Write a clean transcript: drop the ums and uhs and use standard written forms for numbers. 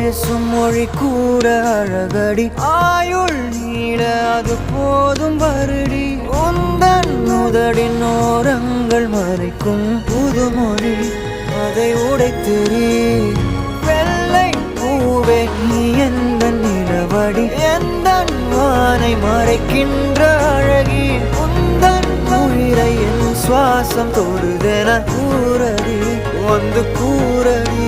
பேசும் மொழி கூட அழகடி ஆயுள் நீள அது போதும் வருடி உந்தன் முதடின் ஓரங்கள் மறைக்கும் புதுமொழி அதை உடைத்தெறி வெள்ளை பூவே நீ எந்த நிலவடி எந்த வானை மறைக்கின்ற அழகி உந்தன் உயிரை என் சுவாசம் தொடுதென கூறடி வந்து கூறடி